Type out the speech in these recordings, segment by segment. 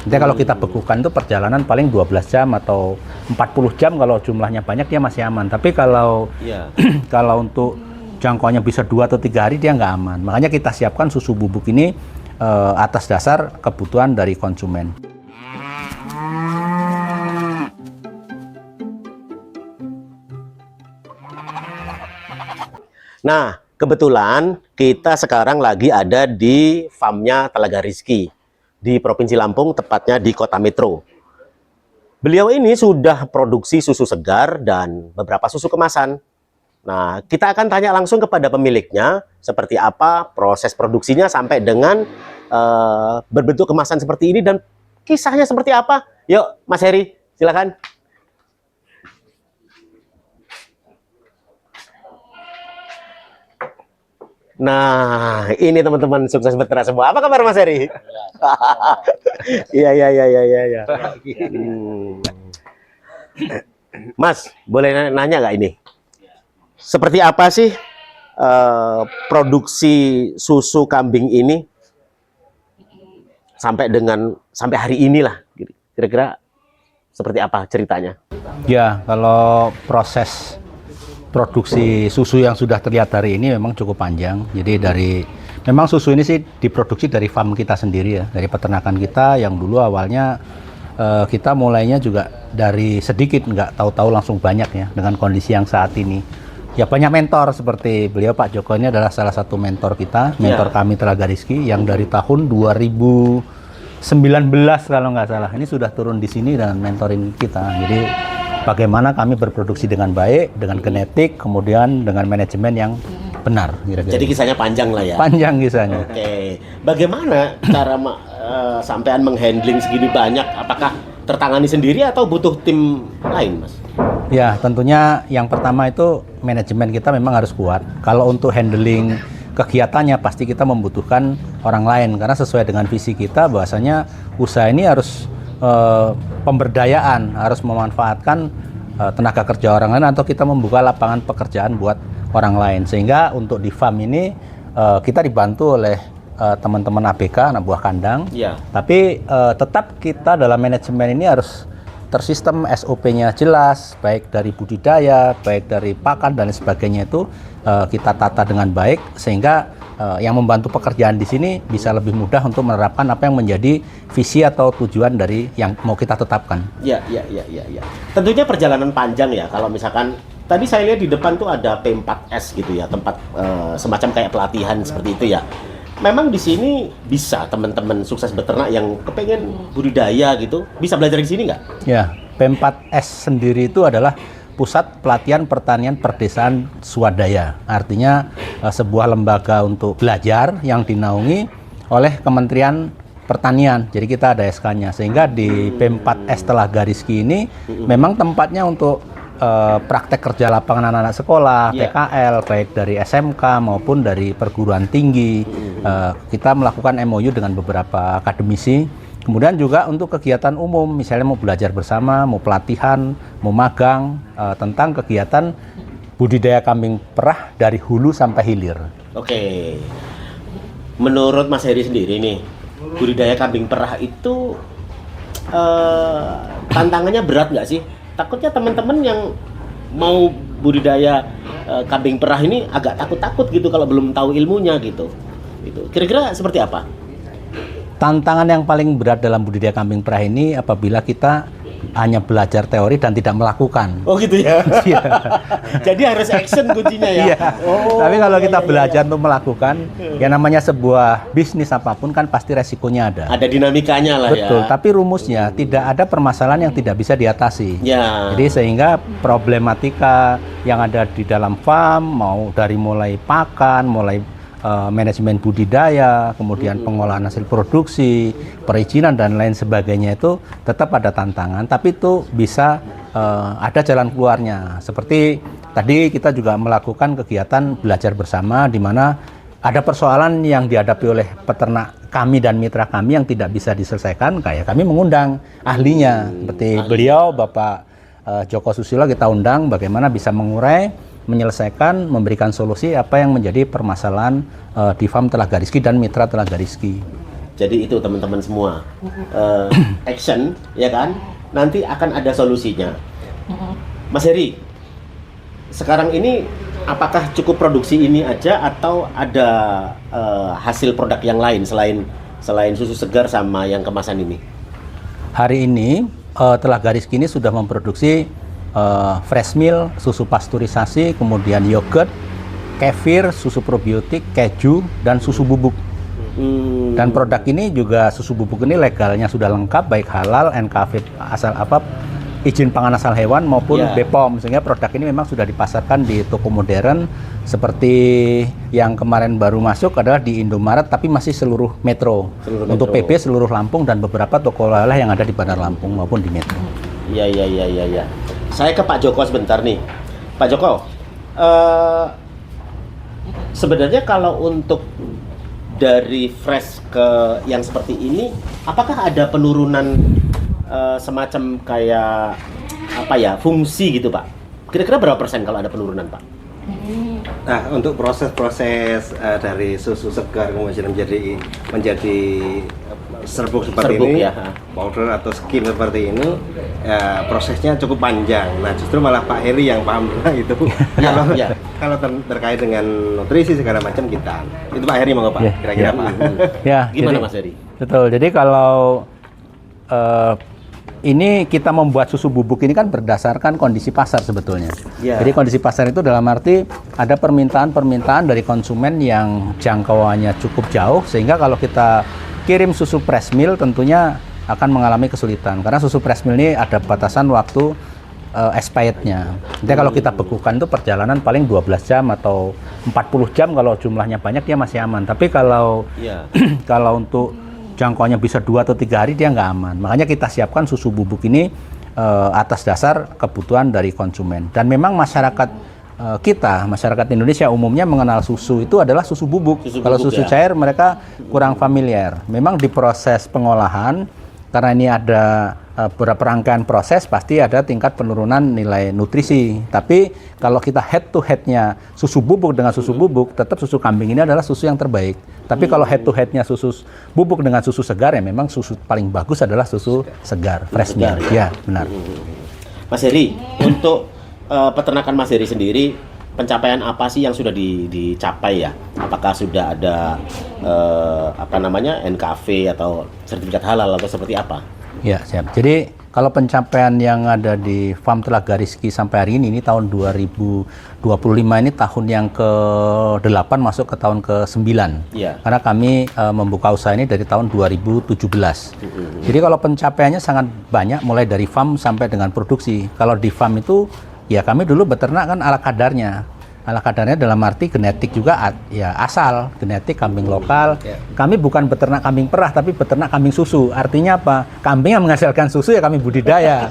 Nanti kalau kita bekukan itu perjalanan paling 12 jam atau 40 jam kalau jumlahnya banyak dia masih aman. Tapi kalau kalau untuk jangkauannya bisa 2 atau 3 hari dia nggak aman. Makanya kita siapkan susu bubuk ini atas dasar kebutuhan dari konsumen. Nah, kebetulan kita sekarang lagi ada di farmnya Telaga Rizky di Provinsi Lampung, tepatnya di Kota Metro. Beliau ini sudah produksi susu segar dan beberapa susu kemasan. Nah, kita akan tanya langsung kepada pemiliknya seperti apa proses produksinya sampai dengan berbentuk kemasan seperti ini dan kisahnya seperti apa. Yuk, Mas Heri, silakan. Nah, ini teman-teman sukses berternak semua. Apa kabar Mas Heri? Iya. Mas, boleh nanya nggak ini? Seperti apa sih produksi susu kambing ini sampai hari inilah? Kira-kira seperti apa ceritanya? Ya, kalau proses produksi susu yang sudah terlihat hari ini memang cukup panjang. Jadi memang susu ini sih diproduksi dari farm kita sendiri ya, dari peternakan kita yang dulu awalnya kita mulainya juga dari sedikit, nggak tahu-tahu langsung banyak ya dengan kondisi yang saat ini. Ya banyak mentor seperti beliau Pak Joko ini adalah salah satu mentor kita, mentor kami Telaga Rizky yang dari tahun 2019 kalau nggak salah ini sudah turun di sini dan mentoring kita. Jadi bagaimana kami berproduksi dengan baik, dengan genetik, kemudian dengan manajemen yang benar. Kira-kira. Jadi kisahnya panjang lah ya? Panjang kisahnya. Oke. Bagaimana cara sampean menghandling segini banyak? Apakah tertangani sendiri atau butuh tim lain, Mas? Ya, tentunya yang pertama itu manajemen kita memang harus kuat. Kalau untuk handling kegiatannya pasti kita membutuhkan orang lain. Karena sesuai dengan visi kita bahwasanya usaha ini harus pemberdayaan, harus memanfaatkan tenaga kerja orang lain atau kita membuka lapangan pekerjaan buat orang lain. Sehingga untuk di farm ini kita dibantu oleh teman-teman ABK, anak buah kandang. Tapi tetap kita dalam manajemen ini harus tersistem, SOP-nya jelas, baik dari budidaya, baik dari pakan dan sebagainya itu kita tata dengan baik sehingga yang membantu pekerjaan di sini bisa lebih mudah untuk menerapkan apa yang menjadi visi atau tujuan dari yang mau kita tetapkan. Ya. Tentunya perjalanan panjang ya. Kalau misalkan tadi saya lihat di depan tuh ada P4S gitu ya, tempat semacam kayak pelatihan seperti itu ya. Memang di sini bisa teman-teman sukses beternak yang kepengen budidaya gitu, bisa belajar di sini nggak? Ya, P4S sendiri itu adalah Pusat Pelatihan Pertanian Perdesaan Swadaya. Artinya sebuah lembaga untuk belajar yang dinaungi oleh Kementerian Pertanian. Jadi kita ada SK-nya. Sehingga di P4S Telaga Rizky ini memang tempatnya untuk praktek kerja lapangan anak-anak sekolah, PKL, baik dari SMK maupun dari perguruan tinggi. Kita melakukan MOU dengan beberapa akademisi. Kemudian juga untuk kegiatan umum, misalnya mau belajar bersama, mau pelatihan, mau magang, tentang kegiatan budidaya kambing perah dari hulu sampai hilir. Oke. Menurut Mas Heri sendiri nih, budidaya kambing perah itu tantangannya berat nggak sih? Takutnya teman-teman yang mau budidaya kambing perah ini agak takut-takut gitu kalau belum tahu ilmunya gitu. Kira-kira seperti apa? Tantangan yang paling berat dalam budidaya kambing perah ini apabila kita hanya belajar teori dan tidak melakukan. Oh gitu ya? Jadi harus action kuncinya ya? Iya. Tapi kalau kita belajar untuk melakukan, ya namanya sebuah bisnis apapun kan pasti resikonya ada. Ada dinamikanya lah. Betul, ya? tapi rumusnya tidak ada permasalahan yang tidak bisa diatasi. Ya. Jadi sehingga problematika yang ada di dalam farm, mau dari mulai pakan, mulai manajemen budidaya, kemudian pengolahan hasil produksi, perizinan dan lain sebagainya itu tetap ada tantangan, tapi itu bisa ada jalan keluarnya. Seperti tadi kita juga melakukan kegiatan belajar bersama di mana ada persoalan yang dihadapi oleh peternak kami dan mitra kami yang tidak bisa diselesaikan, kayak kami mengundang ahlinya, seperti beliau Bapak Joko Susilo kita undang bagaimana bisa mengurai, menyelesaikan, memberikan solusi apa yang menjadi permasalahan di farm Telaga Rizky dan mitra Telaga Rizky. Jadi itu teman-teman semua, action, ya kan? Nanti akan ada solusinya. Mas Heri, sekarang ini apakah cukup produksi ini aja atau ada hasil produk yang lain selain susu segar sama yang kemasan ini? Hari ini Telaga Rizky ini sudah memproduksi fresh milk, susu pasteurisasi, kemudian yogurt, kefir, susu probiotik, keju, dan susu bubuk. Dan produk ini juga susu bubuk ini legalnya sudah lengkap, baik halal, NKV asal apa, izin pangan asal hewan maupun BPOM, sehingga produk ini memang sudah dipasarkan di toko modern seperti yang kemarin baru masuk adalah di Indomaret, tapi masih seluruh metro. Untuk PB seluruh Lampung dan beberapa toko oleh-oleh yang ada di Bandar Lampung maupun di metro. Iya. Saya ke Pak Joko sebentar nih. Pak Joko, sebenarnya kalau untuk dari fresh ke yang seperti ini, apakah ada penurunan semacam kayak apa ya, fungsi gitu Pak? Kira-kira berapa persen kalau ada penurunan Pak? Nah, untuk proses-proses dari susu segar kemudian menjadi serbuk seperti ini, ya, powder atau skim seperti ini, prosesnya cukup panjang. Nah, justru malah Pak Heri yang paham itu. Kalau terkait dengan nutrisi segala macam kita, itu Pak Heri mau Pak? Kira-kira Pak? Gimana jadi, Mas Heri? Betul. Jadi kalau ini kita membuat susu bubuk ini kan berdasarkan kondisi pasar sebetulnya. Jadi kondisi pasar itu dalam arti ada permintaan dari konsumen yang jangkauannya cukup jauh, sehingga kalau kita kirim susu fresh milk tentunya akan mengalami kesulitan karena susu fresh milk ini ada batasan waktu expirednya. Jadi kalau kita bekukan itu perjalanan paling 12 jam atau 40 jam, kalau jumlahnya banyak dia masih aman. Tapi kalau kalau untuk jangkauannya bisa 2 atau 3 hari dia nggak aman. Makanya kita siapkan susu bubuk ini atas dasar kebutuhan dari konsumen. Dan memang masyarakat masyarakat Indonesia umumnya mengenal susu itu adalah susu bubuk. Kalau susu cair mereka kurang familiar. Memang di proses pengolahan, karena ini ada beberapa rangkaian proses, pasti ada tingkat penurunan nilai nutrisi. Tapi kalau kita head to headnya susu bubuk dengan susu bubuk, tetap susu kambing ini adalah susu yang terbaik. Tapi kalau head to headnya susu bubuk dengan susu segar, ya memang susu paling bagus adalah susu segar, fresh milk. Ya, benar. Mas Heri, untuk peternakan Mas Heri sendiri, pencapaian apa sih yang sudah dicapai ya? Apakah sudah ada NKV atau sertifikat halal atau seperti apa? Ya, siap. Jadi kalau pencapaian yang ada di Farm Telaga Rizky sampai hari ini tahun 2025 ini tahun yang ke-8 masuk ke tahun ke-9. Karena kami membuka usaha ini dari tahun 2017. Jadi kalau pencapaiannya sangat banyak, mulai dari farm sampai dengan produksi. Kalau di farm itu ya kami dulu beternak kan ala kadarnya. Ala kadarnya dalam arti genetik juga ya asal, genetik kambing lokal. Kami bukan beternak kambing perah tapi beternak kambing susu. Artinya apa? Kambing yang menghasilkan susu ya kami budidaya.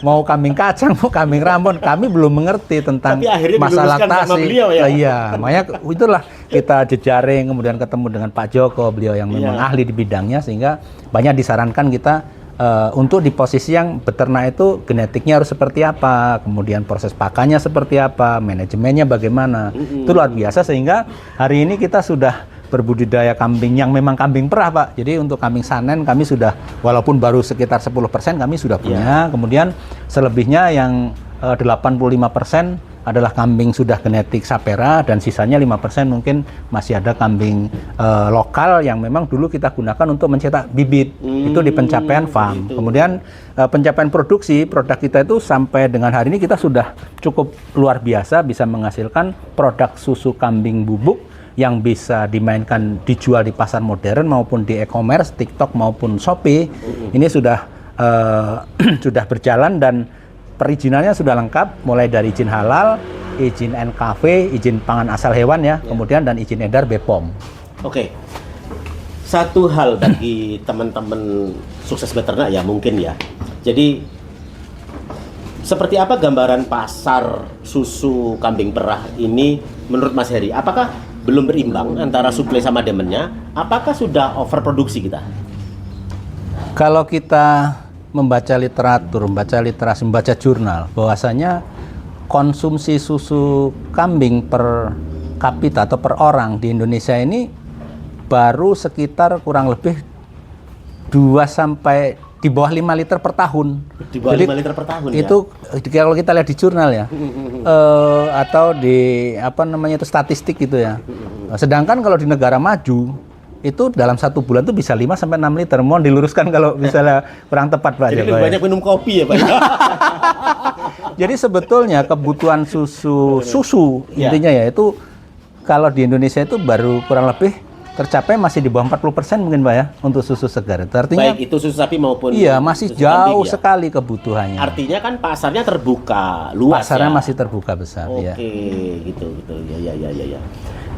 Mau kambing kacang, mau kambing Rambon, kami belum mengerti tentang masalah laktasi. Iya, makanya itulah kita jejaring, kemudian ketemu dengan Pak Joko, beliau yang memang ahli di bidangnya, sehingga banyak disarankan kita untuk di posisi yang beternak itu genetiknya harus seperti apa, kemudian proses pakannya seperti apa, manajemennya bagaimana. Itu luar biasa, sehingga hari ini kita sudah berbudidaya kambing yang memang kambing perah Pak. Jadi untuk kambing sanen kami sudah, walaupun baru sekitar 10% kami sudah punya. Kemudian selebihnya yang 85% adalah kambing sudah genetik sapera, dan sisanya 5% mungkin masih ada kambing lokal yang memang dulu kita gunakan untuk mencetak bibit. Itu di pencapaian farm. Kemudian pencapaian produksi, produk kita itu sampai dengan hari ini kita sudah cukup luar biasa, bisa menghasilkan produk susu kambing bubuk yang bisa dimainkan, dijual di pasar modern maupun di e-commerce, TikTok maupun Shopee. Ini sudah sudah berjalan dan perizinannya sudah lengkap, mulai dari izin halal, izin NKV, izin pangan asal hewan kemudian dan izin edar BPOM. Oke. Satu hal bagi teman-teman sukses beternak ya mungkin ya. Jadi seperti apa gambaran pasar susu kambing perah ini menurut Mas Heri? Apakah belum berimbang antara suplai sama demandnya? Apakah sudah overproduksi kita? Kalau kita membaca literatur, membaca literasi, membaca jurnal, bahwasanya konsumsi susu kambing per kapita atau per orang di Indonesia ini baru sekitar kurang lebih 2 sampai di bawah 5 liter per tahun. Di bawah 5 liter per tahun itu, ya? Kalau kita lihat di jurnal ya, atau di apa namanya itu statistik gitu ya. Sedangkan kalau di negara maju itu dalam 1 bulan itu bisa 5 sampai 6 liter. Mohon diluruskan kalau misalnya kurang tepat Pak. Jadi lebih banyak minum kopi ya Pak. Jadi sebetulnya kebutuhan susu intinya ya itu kalau di Indonesia itu baru kurang lebih tercapai masih di bawah 40% mungkin Pak ya untuk susu segar. Itu artinya baik itu susu sapi maupun iya masih susu jauh kambing, ya? sekali kebutuhannya. Artinya kan pasarnya terbuka luas. Pasarnya ya? masih terbuka besar. Oke, ya. gitu. Ya.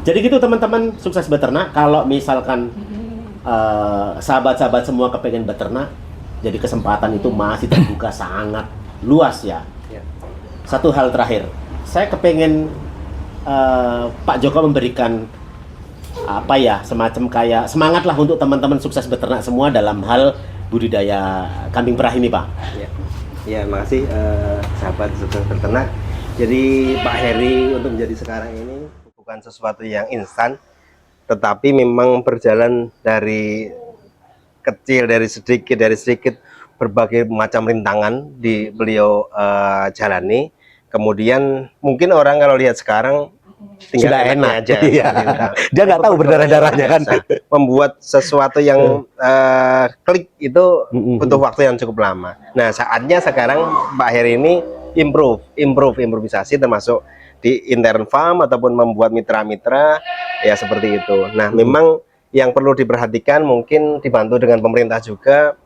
Jadi gitu teman-teman sukses beternak. Kalau misalkan sahabat-sahabat semua kepengen beternak, jadi kesempatan itu masih terbuka sangat luas ya. Satu hal terakhir, saya kepengen Pak Joko memberikan apa ya, semacam kayak semangat lah untuk teman-teman sukses beternak semua dalam hal budidaya kambing perah ini Pak. Ya, makasih sahabat sukses beternak. Jadi Pak Heri untuk menjadi sekarang ini bukan sesuatu yang instan, tetapi memang berjalan dari kecil, dari sedikit berbagai macam rintangan di beliau jalani. Kemudian mungkin orang kalau lihat sekarang tinggal sudah enak aja. iya. Dia nggak tahu berdarah-darahnya kan. Membuat sesuatu yang klik itu butuh waktu yang cukup lama. Nah, saatnya sekarang Pak Heri ini improvisasi termasuk di intern farm ataupun membuat mitra-mitra ya seperti itu. Nah, memang yang perlu diperhatikan mungkin dibantu dengan pemerintah juga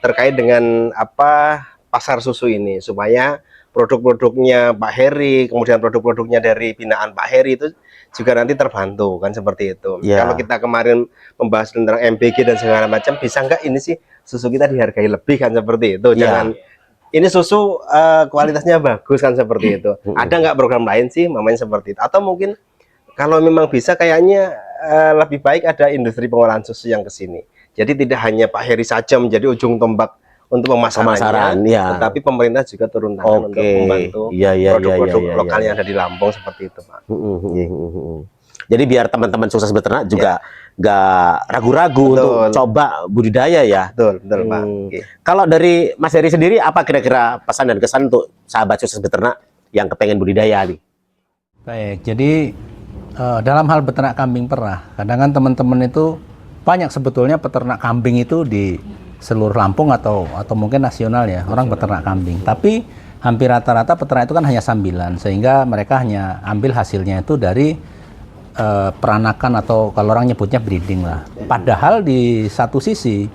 terkait dengan apa pasar susu ini supaya produk-produknya Pak Heri, kemudian produk-produknya dari binaan Pak Heri itu juga nanti terbantu kan seperti itu. Kalau kita kemarin membahas tentang MBG dan segala macam, bisa nggak ini sih susu kita dihargai lebih kan seperti itu. Jangan ini susu kualitasnya bagus kan seperti itu. Ada nggak program lain sih mamanya seperti itu? Atau mungkin kalau memang bisa kayaknya lebih baik ada industri pengolahan susu yang ke sini. Jadi tidak hanya Pak Heri saja menjadi ujung tombak untuk pemasaran, tetapi pemerintah juga turun tangan untuk membantu produk-produk lokal yang ada di Lampung seperti itu, Pak. Jadi biar teman-teman sukses beternak juga nggak ragu-ragu untuk coba budidaya ya. Betul, Pak. Kalau dari Mas Heri sendiri, apa kira-kira pesan dan kesan untuk sahabat sukses beternak yang kepengen budidaya nih? Baik, jadi dalam hal beternak kambing perah, kadang kan teman-teman itu banyak sebetulnya peternak kambing itu di seluruh Lampung atau mungkin nasional ya, orang beternak kambing. Tapi hampir rata-rata peternak itu kan hanya sambilan, sehingga mereka hanya ambil hasilnya itu dari peranakan atau kalau orang nyebutnya breeding lah. Padahal di satu sisi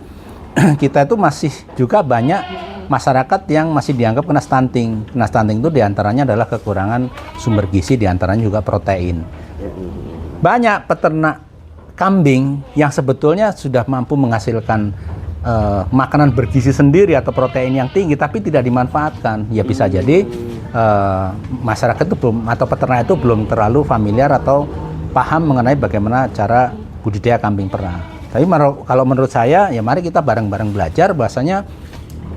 kita itu masih juga banyak masyarakat yang masih dianggap kena stunting. Kena stunting itu diantaranya adalah kekurangan sumber gizi, diantaranya juga protein. Banyak peternak kambing yang sebetulnya sudah mampu menghasilkan makanan bergizi sendiri atau protein yang tinggi tapi tidak dimanfaatkan. Ya bisa jadi masyarakat itu belum atau peternak itu belum terlalu familiar atau paham mengenai bagaimana cara budidaya kambing perah. Tapi kalau menurut saya ya mari kita bareng-bareng belajar bahwasanya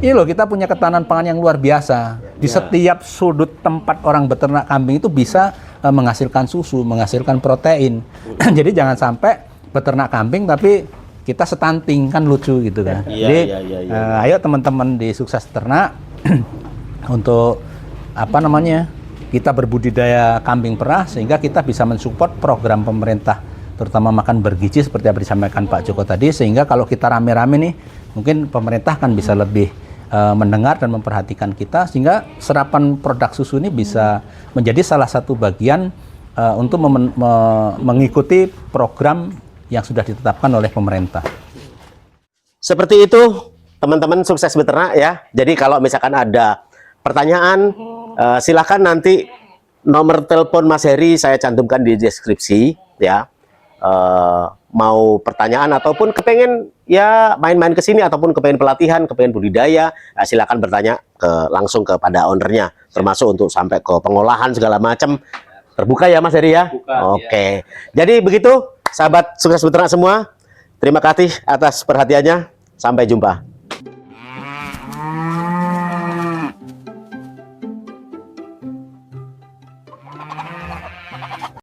ini loh kita punya ketahanan pangan yang luar biasa. Di setiap sudut tempat orang beternak kambing itu bisa menghasilkan susu, menghasilkan protein. Jadi jangan sampai beternak kambing tapi kita stunting, kan lucu gitu kan. Jadi ayo teman-teman di sukses ternak untuk apa namanya kita berbudidaya kambing perah sehingga kita bisa mensupport program pemerintah terutama makan bergizi seperti yang disampaikan Pak Joko tadi, sehingga kalau kita rame-rame nih mungkin pemerintah kan bisa lebih mendengar dan memperhatikan kita sehingga serapan produk susu ini bisa menjadi salah satu bagian untuk mengikuti program yang sudah ditetapkan oleh pemerintah. Seperti itu teman-teman sukses beternak ya. Jadi kalau misalkan ada pertanyaan silakan nanti nomor telepon Mas Heri saya cantumkan di deskripsi ya. Mau pertanyaan ataupun kepengen ya main-main ke sini ataupun kepengen pelatihan, kepengen budidaya, silakan bertanya langsung kepada ownernya, termasuk untuk sampai ke pengolahan segala macam. Terbuka ya Mas Heri ya. Oke. Jadi begitu sahabat sukses beternak semua, terima kasih atas perhatiannya. Sampai jumpa.